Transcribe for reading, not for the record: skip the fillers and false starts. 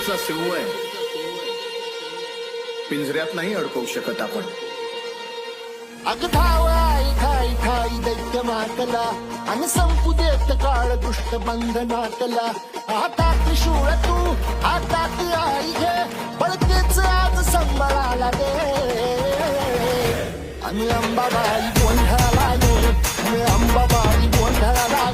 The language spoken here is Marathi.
पृथ्वीचा सिंह आहे, पिंजऱ्यात नाही अडकवू शकत आपण. अग धावाई खाई खाई दैत्य मातला आणि संपू देत काळ दुष्ट बंधनातला. हातात त्रिशूळ तू हातात आई घे, बळकेच आज संबळाला दे. आणि अंबाबाई गोंधळाला ये, अंबाबाई गोंधळाला